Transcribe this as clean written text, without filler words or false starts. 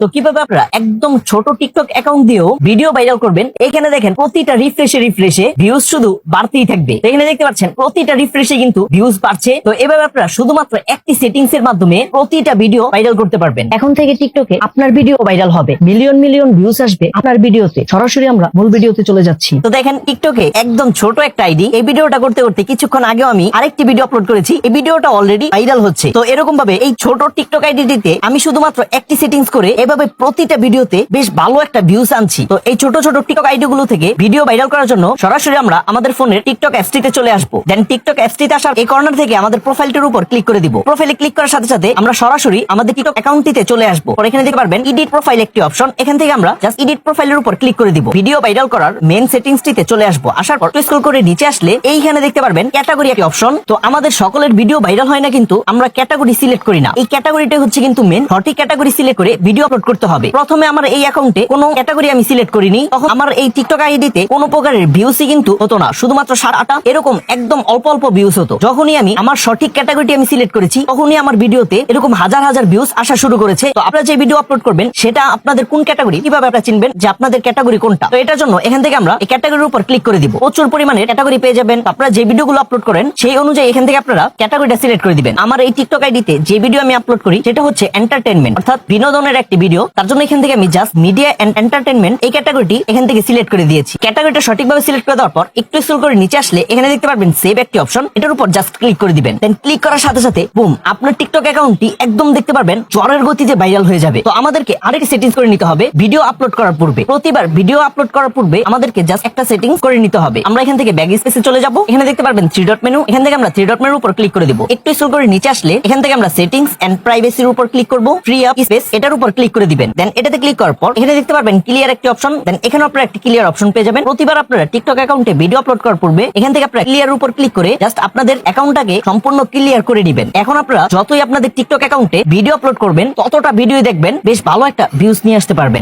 তো কিভাবে আপনারা একদম ছোট টিকটক অ্যাকাউন্ট দিয়েও ভিডিও ভাইরাল করবেন। এখানে দেখেন প্রতিটা রিফ্রেশে ভিউজ শুধু বাড়তেই থাকবে। এখানে দেখতে পাচ্ছেন প্রতিটা রিফ্রেশে কিন্তু ভিউজ বাড়ছে। তো এভাবে আপনারা শুধুমাত্র একটি সেটিংস এর মাধ্যমে প্রতিটা ভিডিও ভাইরাল করতে পারবেন। এখন থেকে টিকটকে আপনার ভিডিও ভাইরাল হবে, মিলিয়ন মিলিয়ন ভিউজ আসবে আপনার ভিডিওতে। সরাসরি আমরা মূল ভিডিওতে চলে যাচ্ছি। তো দেখেন টিকটকে একদম ছোট একটা আইডি, এই ভিডিওটা করতে করতে কিছুক্ষণ আগেও আমি আরেকটি ভিডিও আপলোড করেছি, এই ভিডিওটা অলরেডি ভাইরাল হচ্ছে। তো এরকম ভাবে এই ছোট টিকটক আইডিটিতে আমি শুধুমাত্র একটি সেটিংস করে এভাবে প্রতিটা ভিডিওতে বেশ ভালো একটা ভিউজ আনছি। তো এই ছোট ছোট টিকটক আইডি গুলো থেকে ভিডিও ভাইরাল করার জন্য সরাসরি আমরা আমাদের ফোনের টিকটক অ্যাপসটিতে চলে আসবো। দেন টিকটক অ্যাপসটিতে আসার এই কর্নার থেকে আমাদের প্রোফাইলটির উপর ক্লিক করে দিব। প্রোফাইলে ক্লিক করার সাথে সাথে আমরা সরাসরি আমাদের টিকটক অ্যাকাউন্টটিতে চলে আসবো। পরে এখানে দেখতে পারবেন এডিট প্রোফাইল একটি অপশন, এখান থেকে আমরা জাস্ট এডিট প্রোফাইলের উপর ক্লিক করে দিব। ভিডিও ভাইরাল করার মেইন সেটিংসটিতে চলে আসবো। আসার পর স্ক্রল করে নিচে আসলে এইখানে দেখতে পারবেন ক্যাটাগরি একটি অপশন। তো আমাদের সকলের ভিডিও ভাইরাল হয় না কিন্তু আমরা ক্যাটাগরি সিলেক্ট করি না। এই ক্যাটাগরিটা হচ্ছে কিন্তু মেইন, সঠিক ক্যাটাগরি সিলেক্ট করে ভিডিও আপলোড করতে হবে। প্রথমে আমার এই অ্যাকাউন্টে কোনো ক্যাটাগরি আমি সিলেক্ট করিনি, তখন আমার এই টিকটক আইডিতে কোনো প্রকারের ভিউসই কিন্তু হতো না, শুধুমাত্র 7-8 এরকম একদম অল্প অল্প ভিউস হতো। যখনই আমি আমার সঠিক ক্যাটাগরিটি আমি সিলেক্ট করেছি তখনই আমার ভিডিওতে এরকম হাজার হাজার ভিউস আসা শুরু করেছে। তো আপনারা যে ভিডিও আপলোড করবেন সেটা আপনাদের কোন ক্যাটাগরি, কিভাবে আপনারা চিনবেন যে আপনাদের ক্যাটাগরি কোনটা? তো এটার জন্য এখান থেকে আমরা এই ক্যাটাগরির উপর ক্লিক করে দিব। প্রচুর পরিমাণে ক্যাটাগরি পেয়ে যাবেন। আপনারা যে ভিডিওগুলো আপলোড করেন সেই অনুযায়ী এখান থেকে আপনারা ক্যাটাগরিটা সিলেক্ট করে দিবেন। আমার এই টিকটক আইডিতে যে ভিডিও আমি আপলোড করি সেটা হচ্ছে এন্টারটেইনমেন্ট, অর্থাৎ বিনোদনের একটি ভিডিও। তার জন্য এখান থেকে আমি জাস্ট মিডিয়া এন্ড এন্টারটেইনমেন্ট এই ক্যাটাগরিটি এখান থেকে সিলেক্ট করে দিয়েছি। ক্যাটাগরিটা সঠিকভাবে সিলেক্ট করে দেওয়ার পর একটু স্ক্রল করে নিচে আসলে এখানে দেখতে পারবেন সেভ একটি অপশন, এটার উপর জাস্ট ক্লিক করে দিবেন। দেন ক্লিক করার সাথে সাথে বুম, আপনার টিকটক অ্যাকাউন্টটি একদম দেখতে পারবেন জ্বরের গতিতে ভাইরাল হয়ে যাবে। তো আমাদেরকে আরেকটি সেটিংস করে নিতে হবে ভিডিও আপলোড করার পূর্বে। প্রতিবার ভিডিও আপলোড করার পূর্বে আমাদেরকে জাস্ট একটা সেটিংস করে নিতে হবে। আমরা এখান থেকে ব্যাক স্পেসে চলে যাব। এখানে দেখতে পারবেন 3 ডট মেনু, এখান থেকে আমরা 3 ডট মেনুর উপর ক্লিক করে দিব। একটু স্ক্রল করে নিচে আসলে এখান থেকে আমরা সেটিংস এন্ড প্রাইভেসির উপর ক্লিক করব। ফ্রি আপ স্পেস এটার উপর ক্লিক করে দিবেন। দেন এটাতে ক্লিক করার পর এখানে দেখতে পারবেন ক্লিয়ার একটি অপশন। দেন এখানে আপনারা একটি ক্লিয়ার অপশন পেয়ে যাবেন। প্রতিবার আপনারা টিকটক অ্যাকাউন্টে ভিডিও আপলোড করার পূর্বে এখান থেকে আপনারা ক্লিয়ার উপর ক্লিক করে জাস্ট আপনাদের অ্যাকাউন্টটাকে সম্পূর্ণ ক্লিয়ার করে দিবেন। এখন আপনারা যতই আপনাদের টিকটক অ্যাকাউন্টে ভিডিও আপলোড করবেন ততটা ভিডিও দেখবেন বেশ ভালো একটা ভিউজ নিয়ে আসতে পারবেন।